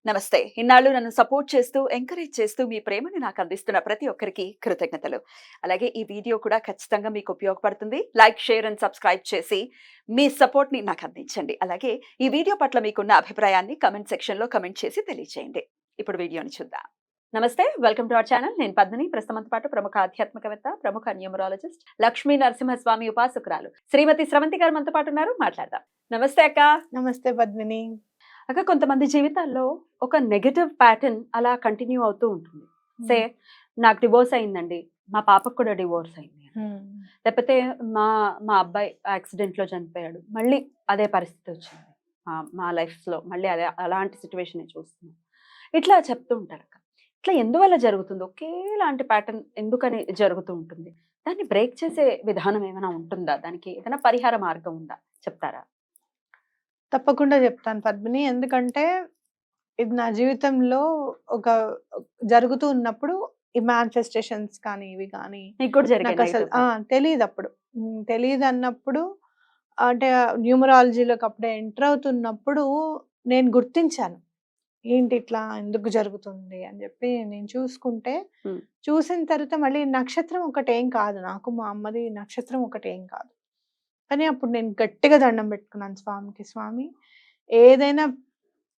నమస్తే. ఇన్నాళ్ళు నన్ను సపోర్ట్ చేస్తూ, ఎంకరేజ్ చేస్తూ మీ ప్రేమని నాకు అందిస్తున్న ప్రతి ఒక్కరికి కృతజ్ఞతలు. అలాగే ఈ వీడియో కూడా ఖచ్చితంగా మీకు ఉపయోగపడుతుంది. లైక్, షేర్ అండ్ సబ్స్క్రైబ్ చేసి మీ సపోర్ట్‌ని నాకు అందించండి. అలాగే ఈ వీడియో పట్ల మీకున్న అభిప్రాయాన్ని కామెంట్ సెక్షన్‌లో కామెంట్ చేసి తెలియజేయండి. ఇప్పుడు వీడియోని చూద్దాం. నమస్తే. Welcome to our channel. నేను పద్మిని. ప్రస్తుతంతో పాటు ప్రముఖ ఆధ్యాత్మికవేత్త, ప్రముఖ న్యూమరాలజిస్ట్, లక్ష్మీ నరసింహస్వామి ఉపాసకురాలు శ్రీమతి స్రవంతి గారు మనతో పాటు ఉన్నారు. మాట్లాడదాం. నమస్తే అక్క. నమస్తే పద్మిని. అక్క, కొంతమంది జీవితాల్లో ఒక నెగెటివ్ ప్యాటర్న్ అలా కంటిన్యూ అవుతూ ఉంటుంది. సే నాకు డివోర్స్ అయిందండి, మా పాపకు కూడా డివోర్స్ అయింది, లేకపోతే మా మా అబ్బాయి యాక్సిడెంట్ లో చనిపోయాడు, మళ్ళీ అదే పరిస్థితి వచ్చింది మా లైఫ్ లో, మళ్ళీ అదే అలాంటి సిచ్యువేషన్ చూస్తున్నాం, ఇట్లా చెప్తూ ఉంటారు అక్క. ఇట్లా ఎందువల్ల జరుగుతుంది? ఒకేలాంటి ప్యాటర్న్ ఎందుకని జరుగుతూ ఉంటుంది? దాన్ని బ్రేక్ చేసే విధానం ఏమైనా ఉంటుందా? దానికి ఏదైనా పరిహార మార్గం ఉందా? చెప్తారా? తప్పకుండా చెప్తాను పద్మిని. ఎందుకంటే ఇది నా జీవితంలో ఒక జరుగుతూ ఉన్నప్పుడు ఈ మానిఫెస్టేషన్స్ కానీ ఇవి కానీ నీకు కూడా నాకు జరిగిందా అసలు ఇటు? తెలీదు అప్పుడు. తెలీదు అన్నప్పుడు అంటే న్యూమరాలజీలోకి అప్పుడే ఎంటర్ అవుతున్నప్పుడు నేను గుర్తించాను. ఏంటి ఇట్లా ఎందుకు జరుగుతుంది అని చెప్పి నేను చూసుకుంటే, Hmm. చూసిన తర్వాత మళ్ళీ నక్షత్రం ఒకటేం కాదు, నాకు మా అమ్మది నక్షత్రం ఒకటేం కాదు. కానీ అప్పుడు నేను గట్టిగా దండం పెట్టుకున్నాను స్వామికి. స్వామి, ఏదైనా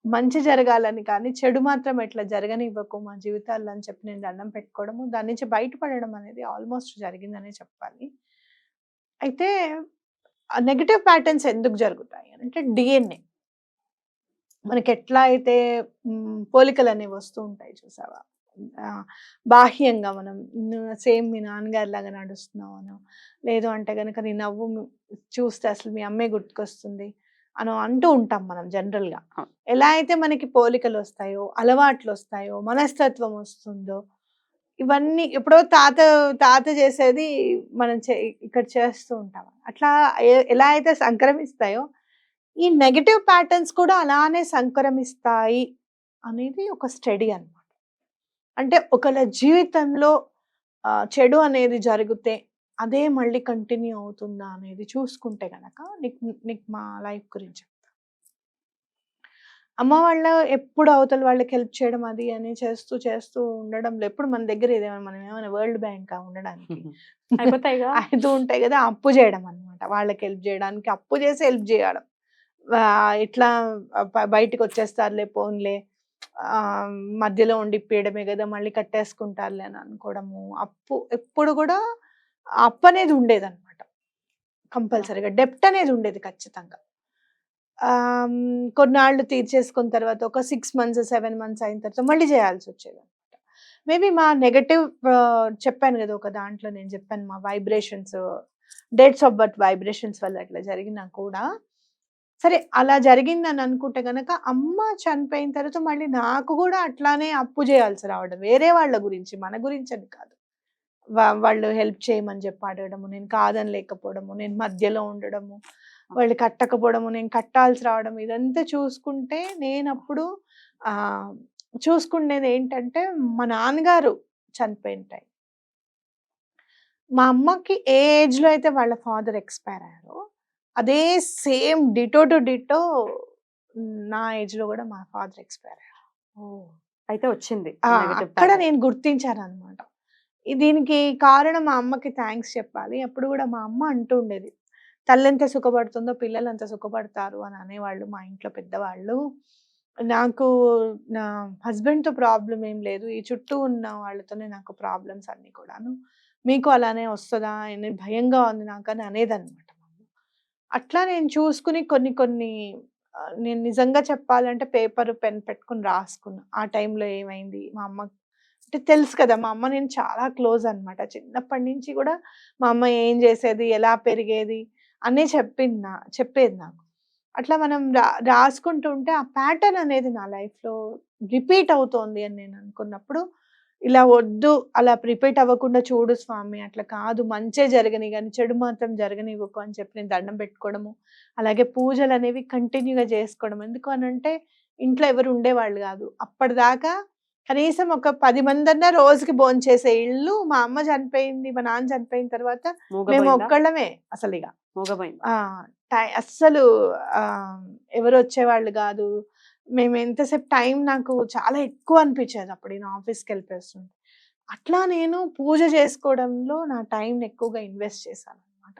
మంచి జరగాలని కానీ చెడు మాత్రం ఎట్లా జరగనివ్వకు మా జీవితాల్లో అని చెప్పి నేను దండం పెట్టుకోవడము, దాని నుంచి బయటపడడం అనేది ఆల్మోస్ట్ జరిగిందనే చెప్పాలి. అయితే నెగెటివ్ ప్యాటర్న్స్ ఎందుకు జరుగుతాయి అంటే డిఎన్ఏ మనకి ఎట్లా అయితే పోలికలు అనేవి వస్తూ ఉంటాయి చూసావా. బాహ్యంగా మనం సేమ్ మీ నాన్నగారి లాగా నడుస్తున్నావు, లేదు అంటే కనుక నీ నవ్వు చూస్తే అసలు మీ అమ్మే గుర్తుకొస్తుంది అని అంటూ ఉంటాం మనం జనరల్గా. ఎలా అయితే మనకి పోలికలు వస్తాయో, అలవాట్లు వస్తాయో, మనస్తత్వం వస్తుందో, ఇవన్నీ ఎప్పుడో తాత తాత చేసేది మనం ఇక్కడ చేస్తూ ఉంటాం. అట్లా ఎలా అయితే సంక్రమిస్తాయో ఈ నెగెటివ్ ప్యాటర్న్స్ కూడా అలానే సంక్రమిస్తాయి అనేది ఒక స్టడీ అన్నమాట. అంటే ఒకళ్ళ జీవితంలో చెడు అనేది జరిగితే అదే మళ్ళీ కంటిన్యూ అవుతుందా అనేది చూసుకుంటే గనక నీకు నీకు మా లైఫ్ గురించి చెప్తా. అమ్మ వాళ్ళ ఎప్పుడు అవతల వాళ్ళకి హెల్ప్ చేయడం అది అని చేస్తూ చేస్తూ ఉండడంలో ఎప్పుడు మన దగ్గర ఇదేమైనా మనం ఏమైనా వరల్డ్ బ్యాంక్ ఉండడానికి అయిపోతాయిగా. అవుతూ ఉంటాయి కదా. అప్పు చేయడం అనమాట, వాళ్ళకి హెల్ప్ చేయడానికి అప్పు చేసి హెల్ప్ చేయడం. ఇట్లా బయటికి వచ్చేస్తారులే పోన్లే, మధ్యలో ఉండిపోయడమే కదా, మళ్ళీ కట్టేసుకుంటారులే అని అనుకోవడము. అప్పు ఎప్పుడు కూడా అప్పు అనేది ఉండేదన్నమాట, కంపల్సరీగా డెప్ట్ అనేది ఉండేది ఖచ్చితంగా. కొన్నాళ్ళు తీర్చేసుకున్న తర్వాత ఒక 6 మంత్స్ 7 మంత్స్ అయిన తర్వాత మళ్ళీ చేయాల్సి వచ్చేది అనమాట. మేబీ మా నెగటివ్ చెప్పాను కదా, ఒక దాంట్లో నేను చెప్పాను మా vibrations, dates of birth vibrations వల్ల అట్లా జరిగినా కూడా సరే, అలా జరిగిందని అనుకుంటే గనక అమ్మ చనిపోయిన తర్వాత మళ్ళీ నాకు కూడా అట్లానే అప్పు చేయాల్సి రావడం, వేరే వాళ్ళ గురించి, మన గురించి అని కాదు. వాళ్ళు హెల్ప్ చేయమని చెప్పి అడగడము, నేను కాదని లేకపోవడము, నేను మధ్యలో ఉండడము, వాళ్ళు కట్టకపోవడము, నేను కట్టాల్సి రావడం, ఇదంతా చూసుకుంటే నేనప్పుడు చూసుకునేది ఏంటంటే మా నాన్నగారు చనిపోయిన టైం. మా అమ్మకి ఏ ఏజ్లో అయితే వాళ్ళ ఫాదర్ ఎక్స్పైర్ అయ్యారో అదే సేమ్ డిటో టు డిటో నా ఏజ్లో కూడా మా ఫాదర్ ఎక్స్పైర్ అయ్యారు. అయితే వచ్చింది అక్కడ నేను గుర్తించాను అనమాట. దీనికి కారణం మా అమ్మకి థ్యాంక్స్ చెప్పాలి. అప్పుడు కూడా మా అమ్మ అంటూ ఉండేది, తల్లి ఎంత సుఖపడుతుందో పిల్లలు అంత సుఖపడతారు అని అనేవాళ్ళు మా ఇంట్లో పెద్దవాళ్ళు. నాకు నా హస్బెండ్తో ప్రాబ్లం ఏం లేదు, ఈ చుట్టూ ఉన్న వాళ్ళతోనే నాకు ప్రాబ్లమ్స్ అన్నీ కూడాను, మీకు అలానే వస్తుందా అని భయంగా ఉంది నాకు అని అనేదన్నమాట. అట్లా నేను చూసుకుని కొన్ని కొన్ని నేను నిజంగా చెప్పాలంటే పేపర్ పెన్ పెట్టుకుని రాసుకున్నా. ఆ టైంలో ఏమైంది మా అమ్మ అంటే తెలుసు కదా, మా అమ్మ నేను చాలా క్లోజ్ అనమాట. చిన్నప్పటి నుంచి కూడా మా అమ్మ ఏం చేసేది, ఎలా పెరిగేది అన్నీ చెప్పేది నాకు. అట్లా మనం రాసుకుంటూ ఉంటే ఆ ప్యాటర్న్ అనేది నా లైఫ్లో రిపీట్ అవుతోంది అని నేను అనుకున్నప్పుడు, ఇలా వద్దు, అలా రిపీట్ అవ్వకుండా చూడు స్వామి, అట్లా కాదు, మంచే జరగని కానీ చెడు మాత్రం జరగనివ్వకు అని చెప్పి నేను దండం పెట్టుకోవడము, అలాగే పూజలు అనేవి కంటిన్యూగా చేసుకోవడం. ఎందుకు అనంటే ఇంట్లో ఎవరు ఉండేవాళ్ళు కాదు అప్పటిదాకా. కనీసం ఒక 10 మందన్నా రోజుకి భోంచేసే ఇల్లు మా అమ్మ చనిపోయింది, మా నాన్న చనిపోయిన తర్వాత మేము ఒక్కళ్ళమే అసలు. ఇక అస్సలు ఎవరు వచ్చేవాళ్ళు కాదు. మేము ఎంతసేపు టైం నాకు చాలా ఎక్కువ అనిపించేది అప్పుడు నేను ఆఫీస్కి వెళ్ళిపోతుంటే. అట్లా నేను పూజ చేసుకోవడంలో నా టైంని ఎక్కువగా ఇన్వెస్ట్ చేశాను అనమాట.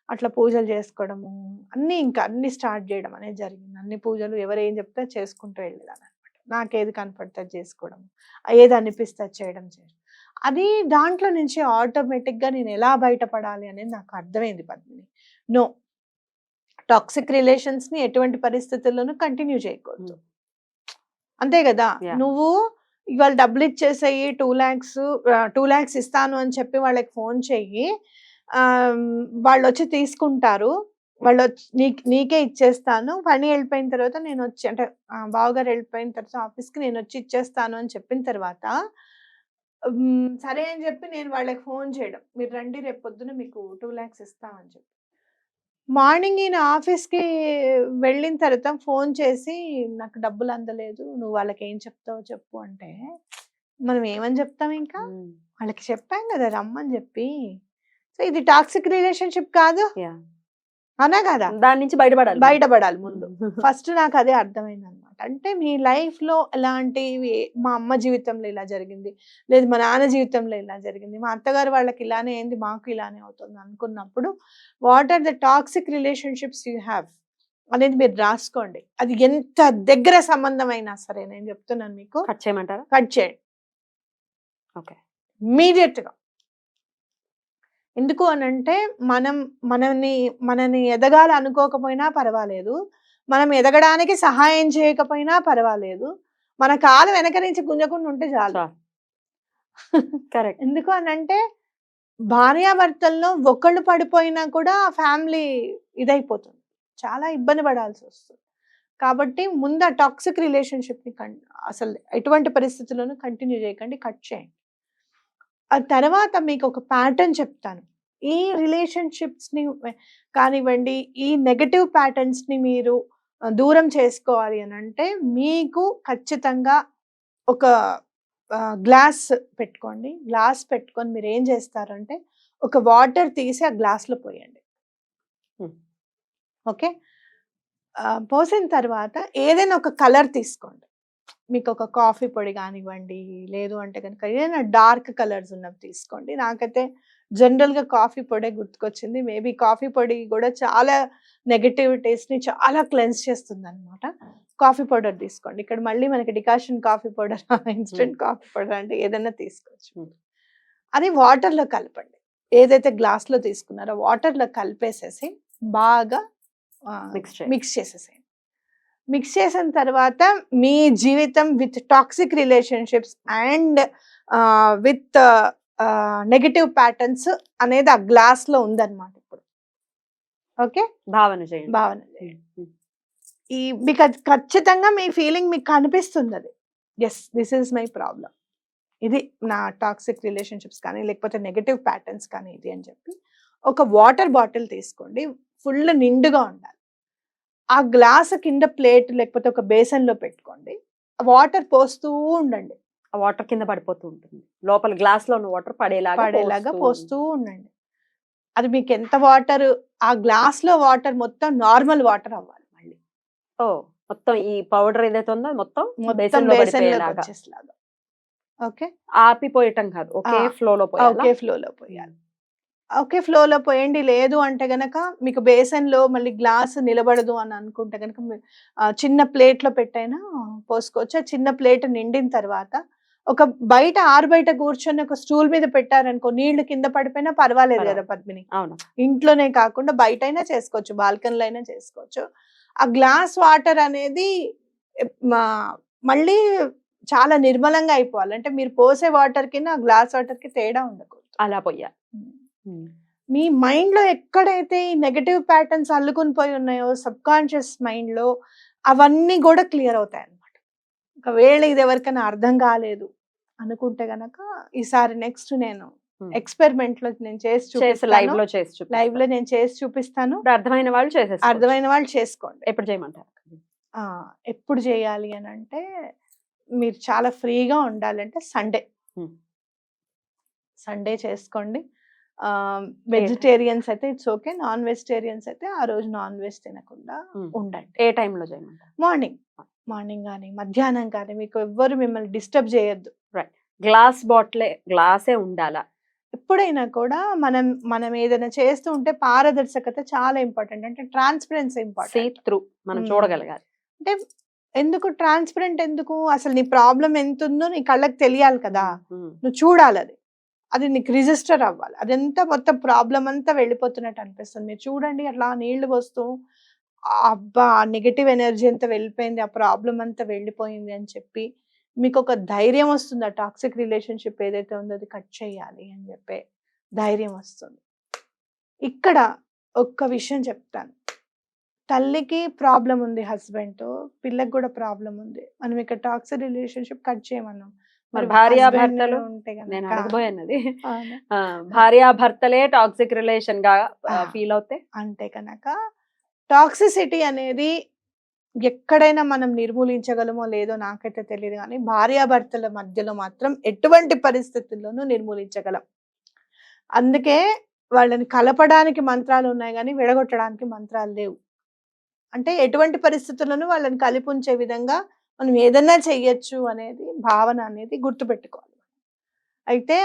అట్లా పూజలు చేసుకోవడము అన్నీ స్టార్ట్ చేయడం అనేది జరిగింది. అన్ని పూజలు ఎవరు ఏం చెప్తే చేసుకుంటూ వెళ్ళేదాన్ని అనమాట. నాకేది కనపడితే అది చేసుకోవడం, ఏది అనిపిస్తే అది చేయడం. అది దాంట్లో నుంచి ఆటోమేటిక్గా నేను ఎలా బయటపడాలి అనేది నాకు అర్థమైంది పద్మిని. నో, టాక్సిక్ రిలేషన్స్ని ఎటువంటి పరిస్థితుల్లోనూ కంటిన్యూ చేయకూడదు. అంతే కదా. Yeah. నువ్వు ఇవాళ డబ్బులు ఇచ్చేసేయి 2 lakhs ఇస్తాను అని చెప్పి వాళ్ళకి ఫోన్ చెయ్యి, వాళ్ళు వచ్చి తీసుకుంటారు, వాళ్ళు వచ్చి నీకే ఇచ్చేస్తాను, పని వెళ్ళిపోయిన తర్వాత నేను వచ్చి అంటే బావగారు వెళ్ళిపోయిన తర్వాత ఆఫీస్కి నేను వచ్చి ఇచ్చేస్తాను అని చెప్పిన తర్వాత సరే అని చెప్పి నేను వాళ్ళకి ఫోన్ చేయడం, మీరు రండి రేపు పొద్దున మీకు 2 lakhs ఇస్తామని చెప్పి. మార్నింగ్ ఈయన ఆఫీస్కి వెళ్ళిన తర్వాత ఫోన్ చేసి నాకు డబ్బులు అందలేదు, నువ్వు వాళ్ళకి ఏం చెప్తావో చెప్పు అంటే మనం ఏమని చెప్తాం? ఇంకా వాళ్ళకి చెప్పాం కదా రమ్మని చెప్పి. సో ఇది టాక్సిక్ రిలేషన్షిప్ కాదు, అనా కదా. దాని నుంచి బయటపడాలి ముందు. ఫస్ట్ నాకు అదే అర్థమైంది అనమాట. అంటే మీ లైఫ్ లో ఎలాంటివి, మా అమ్మ జీవితంలో ఇలా జరిగింది, లేదు మా నాన్న జీవితంలో ఇలా జరిగింది, మా అత్తగారు వాళ్ళకి ఇలానే అయింది, మాకు ఇలానే అవుతుంది అనుకున్నప్పుడు what are the toxic relationships you have అనేది మీరు రాసుకోండి. అది ఎంత దగ్గర సంబంధం అయినా సరే నేను చెప్తున్నాను మీకు, కట్ చేయమంటారా? కట్ చేయండి ఓకే, ఇమీడియట్ గా. ఎందుకు అనంటే మనని ఎదగాలి అనుకోకపోయినా పర్వాలేదు, మనం ఎదగడానికి సహాయం చేయకపోయినా పర్వాలేదు, మన కాలు వెనక నుంచి గుంజకుండా ఉంటే చాలు. కరెక్ట్. ఎందుకు అనంటే భార్యాభర్తల్లో ఒకళ్ళు పడిపోయినా కూడా ఫ్యామిలీ ఇదైపోతుంది, చాలా ఇబ్బంది పడాల్సి వస్తుంది. కాబట్టి ముందు ఆ టాక్సిక్ రిలేషన్షిప్ని అసలు ఎటువంటి పరిస్థితుల్లోనూ కంటిన్యూ చేయకండి, కట్ చేయండి. ఆ తర్వాత మీకు ఒక ప్యాటర్న్ చెప్తాను. ఈ రిలేషన్షిప్స్ని కానివ్వండి, ఈ నెగటివ్ ప్యాటర్న్స్ని మీరు దూరం చేసుకోవాలి అని అంటే మీకు ఖచ్చితంగా ఒక గ్లాస్ పెట్టుకోండి. గ్లాస్ పెట్టుకొని మీరు ఏం చేస్తారంటే ఒక వాటర్ తీసి ఆ గ్లాస్లో పోయండి. ఓకే, పోసిన తర్వాత ఏదైనా ఒక కలర్ తీసుకోండి. మీకు ఒక కాఫీ పొడి కానివ్వండి, లేదు అంటే కనుక ఏదైనా డార్క్ కలర్స్ ఉన్నవి తీసుకోండి. నాకైతే జనరల్గా కాఫీ పొడే గుర్తుకొచ్చింది. మేబీ కాఫీ పొడి కూడా చాలా నెగటివిటీస్ని చాలా క్లెన్స్ చేస్తుంది అనమాట. కాఫీ పౌడర్ తీసుకోండి. ఇక్కడ మళ్ళీ మనకి decoction coffee powder, instant coffee powder అంటే ఏదైనా తీసుకోవచ్చు. అది వాటర్లో కలపండి. ఏదైతే గ్లాస్లో తీసుకున్నారో వాటర్లో కలిపేసేసి బాగా మిక్స్ చేసేసేయండి. మిక్స్ చేసిన తర్వాత మీ జీవితం with toxic relationships and with negative patterns అనేది ఆ గ్లాస్ లో ఉందన్నమాట ఇప్పుడు. ఓకే, భావన చేయండి. మీకు ఖచ్చితంగా మీ ఫీలింగ్ మీకు కనిపిస్తుంది, అది yes this is my problem, ఇది నా టాక్సిక్ రిలేషన్షిప్స్ కానీ లేకపోతే నెగటివ్ ప్యాటర్న్స్ కానీ ఇది అని చెప్పి ఒక వాటర్ బాటిల్ తీసుకోండి, ఫుల్ నిండుగా ఉండాలి. ఆ గ్లాస్ కింద ప్లేట్ లేకపోతే ఒక బేసన్లో పెట్టుకోండి, వాటర్ పోస్తూ ఉండండి. ఆ వాటర్ కింద పడిపోతూ ఉంటుంది, లోపల గ్లాస్ లో ఉన్న వాటర్ పడేలాగా పోస్తూ ఉండండి. అది మీకు ఎంత వాటర్, ఆ గ్లాస్ లో వాటర్ మొత్తం నార్మల్ వాటర్ అవ్వాలి మళ్ళీ. మొత్తం ఈ పౌడర్ ఏదైతే ఉందో మొత్తం వచ్చేలాగా. ఓకే, ఆపిపోయటం కాదు, ఒకే ఫ్లోలో పోయాలి. ఓకే, ఫ్లోలో పోయండి. లేదు అంటే గనక మీకు బేసన్లో మళ్ళీ గ్లాస్ నిలబడదు అని అనుకుంటే కనుక చిన్న ప్లేట్లో పెట్టైనా పోసుకోవచ్చు. ఆ చిన్న ప్లేట్ నిండిన తర్వాత ఒక బయట ఆరుబయట కూర్చొని ఒక స్టూల్ మీద పెట్టారనుకో, నీళ్లు కింద పడిపోయినా పర్వాలేదు కదా పద్మిని. ఇంట్లోనే కాకుండా బయట అయినా చేసుకోవచ్చు, బాల్కనీలో అయినా చేసుకోవచ్చు. ఆ గ్లాస్ వాటర్ అనేది మళ్ళీ చాలా నిర్మలంగా అయిపోవాలి. అంటే మీరు పోసే వాటర్ కి ఆ గ్లాస్ వాటర్ కి తేడా ఉండకూడదు, అలా పోయాలి. మీ మైండ్ లో ఎక్కడైతే ఈ నెగటివ్ ప్యాటర్న్స్ అల్లుకుని పోయి ఉన్నాయో సబ్ కాన్షియస్ మైండ్ లో, అవన్నీ కూడా క్లియర్ అవుతాయి అన్నమాట. ఒకవేళ ఇది ఎవరికైనా అర్థం కాలేదు అనుకుంటే గనక ఈసారి నెక్స్ట్ నేను ఎక్స్పెరిమెంట్ లో నేను లైవ్ లో నేను చేసి చూపిస్తాను. అర్థమైన వాళ్ళు చేసుకోండి. ఎప్పుడు చేయమంటారు? ఎప్పుడు చేయాలి అని అంటే మీరు చాలా ఫ్రీగా ఉండాలంటే సండే చేసుకోండి. వెజిటేరియన్స్ అయితే ఇట్స్ ఓకే, నాన్ వెజిటేరియన్స్ అయితే ఆ రోజు నాన్ వెజ్ తినకుండా ఉండండి. ఏ టైంలో చేయమంటారు? మార్నింగ్ కానీ మధ్యాహ్నం కానీ మీకు ఎవ్వరు మిమ్మల్ని డిస్టర్బ్ చేయొద్దు. గ్లాసే ఉండాలా? ఎప్పుడైనా కూడా మనం ఏదైనా చేస్తూ ఉంటే పారదర్శకత చాలా ఇంపార్టెంట్. అంటే ట్రాన్స్పరెన్సీ ఇంపార్టెంట్. త్రూ మనం చూడగలగాలి. అంటే ఎందుకు ట్రాన్స్పరెంట్ ఎందుకు, అసలు నీ ప్రాబ్లం ఎంత ఉందో నీ కళ్ళకి తెలియాలి కదా, నువ్వు చూడాలి, అది నీకు రిజిస్టర్ అవ్వాలి. అదంతా మొత్తం ప్రాబ్లం అంతా వెళ్ళిపోతున్నట్టు అనిపిస్తుంది. మీరు చూడండి అట్లా నీళ్లు వస్తూ అబ్బా నెగటివ్ ఎనర్జీ అంతా వెళ్ళిపోయింది, ఆ ప్రాబ్లం అంతా వెళ్ళిపోయింది అని చెప్పి మీకు ఒక ధైర్యం వస్తుంది. ఆ టాక్సిక్ రిలేషన్షిప్ ఏదైతే ఉందో అది కట్ చేయాలి అని చెప్పే ధైర్యం వస్తుంది. ఇక్కడ ఒక్క విషయం చెప్తాను, తల్లికి ప్రాబ్లం ఉంది హస్బెండ్తో, పిల్లకి కూడా ప్రాబ్లం ఉంది, మనం ఇక్కడ టాక్సిక్ రిలేషన్షిప్ కట్ చేయమన్నాం. మరి భార్యాభర్తలు ఉంటే నేను అడగబోయేది, భార్యాభర్తలే టాక్సిక్ రిలేషన్ గా ఫీల్ అవుతే అంటే కనుక టాక్సిసిటీ అనేది ఎక్కడైనా మనం నిర్మూలించగలమో లేదో నాకైతే తెలియదు, కానీ భార్యాభర్తల మధ్యలో మాత్రం ఎటువంటి పరిస్థితుల్లోనూ నిర్మూలించగలం. అందుకే వాళ్ళని కలపడానికి మంత్రాలు ఉన్నాయి కానీ విడగొట్టడానికి మంత్రాలు లేవు. అంటే ఎటువంటి పరిస్థితుల్లోనూ వాళ్ళని కలిపి ఉంచే విధంగా మనం ఏదన్నా చెయ్యొచ్చు అనేది భావన అనేది గుర్తుపెట్టుకోవాలి. అయితే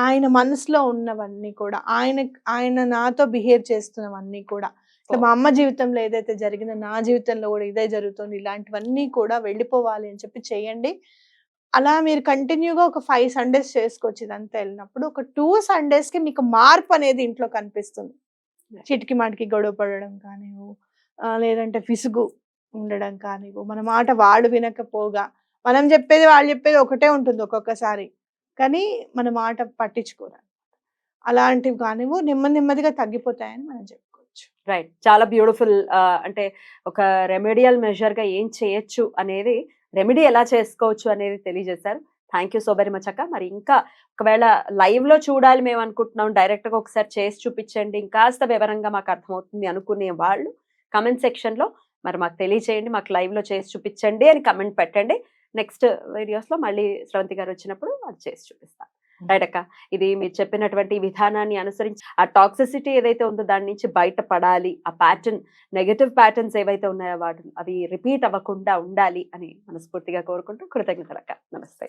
ఆయన మనసులో ఉన్నవన్నీ కూడా, ఆయన నాతో బిహేవ్ చేస్తున్నవన్నీ కూడా, మా అమ్మ జీవితంలో ఏదైతే జరిగిందో నా జీవితంలో కూడా ఇదే జరుగుతుంది, ఇలాంటివన్నీ కూడా వెళ్ళిపోవాలి అని చెప్పి చేయండి. అలా మీరు కంటిన్యూగా ఒక 5 సండేస్ చేసుకోవచ్చు. ఇదంతా వెళ్ళినప్పుడు ఒక 2 సండేస్కి మీకు మార్పు అనేది ఇంట్లో కనిపిస్తుంది. చిటికి మాటికి గొడవ పడడం కానివ్వు, లేదంటే విసుగు ఉండడం కానివ్వు, మన మాట వాడు వినకపోగా, మనం చెప్పేది వాళ్ళు చెప్పేది ఒకటే ఉంటుంది ఒక్కొక్కసారి, కానీ మన మాట పట్టించుకోరు. అలాంటివి కానివ్వు నెమ్మదిగా తగ్గిపోతాయని మనం చెప్పుకోవచ్చు. రైట్, చాలా బ్యూటిఫుల్. అంటే ఒక రెమెడియల్ మెజర్ గా ఏం చేయొచ్చు అనేది, రెమెడీ ఎలా చేసుకోవచ్చు అనేది తెలియజేశారు. Thank you so very much అక్క. మరి ఇంకా ఒకవేళ లైవ్ లో చూడాలి మేము అనుకుంటున్నాం, డైరెక్ట్ గా ఒకసారి చేసి చూపించండి, ఇంకాస్త వివరంగా మాకు అర్థమవుతుంది అనుకునే వాళ్ళు కమెంట్ సెక్షన్ లో మరి మాకు తెలియచేయండి, మాకు లైవ్ లో చేసి చూపించండి అని కమెంట్ పెట్టండి. నెక్స్ట్ వీడియోస్ లో మళ్ళీ శ్రవంతి గారు వచ్చినప్పుడు అది చేసి చూపిస్తాం. రైట్ అక్క, ఇది మీరు చెప్పినటువంటి విధానాన్ని అనుసరించి ఆ టాక్సిసిటీ ఏదైతే ఉందో దాని నుంచి బయటపడాలి, ఆ ప్యాటర్న్, నెగటివ్ ప్యాటర్న్స్ ఏవైతే ఉన్నాయో అవి రిపీట్ అవ్వకుండా ఉండాలి అని మనస్ఫూర్తిగా కోరుకుంటూ కృతజ్ఞతలు అక్క. నమస్తే.